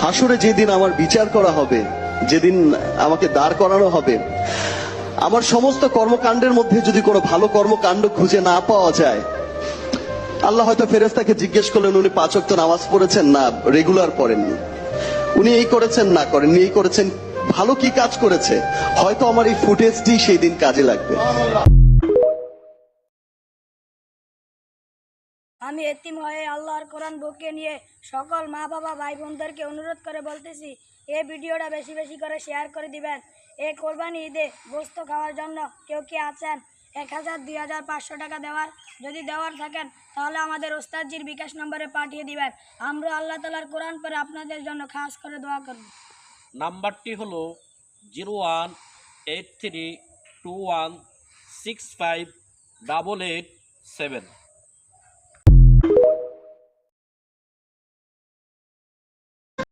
হাসরে যেদিন আমার বিচার করা হবে, যেদিন আমাকে দাঁড় করানো হবে, আমার সমস্ত কর্মকাণ্ডের মধ্যে যদি কোনো ভালো কর্মকাণ্ড খুঁজে না পাওয়া যায়, আল্লাহ হয়তো ফেরেশতাকে জিজ্ঞেস করলেন উনি 5 ওয়াক্ত নামাজ পড়েছেন না রেগুলার পড়েননি, উনি এই করেছেন না করেননি, এই করেছেন, ভালো কি কাজ করেছে, হয়তো আমার এই ফুটেজটি সেই দিন কাজে লাগবে। আমি এতিম হয়ে আল্লাহর কোরআন বুকে নিয়ে সকল মা বাবা ভাই বোনদেরকে অনুরোধ করে বলতেছি, এই ভিডিওটা বেশি বেশি করে শেয়ার করে দিবেন। এই কোরবানি ঈদে গোস্ত খাওয়ার জন্য কেউ কি আছেন 1000, 2000, 500 টাকা দেওয়ার? যদি দেওয়ার থাকেন তাহলে আমাদের ওস্তাদজির বিকাশ নম্বরে পাঠিয়ে দিবেন। আমরা আল্লাহ তাআলার কোরআন পড়ে আপনাদের জন্য খাস করে দোয়া করব। নাম্বারটি হলো 018321658887।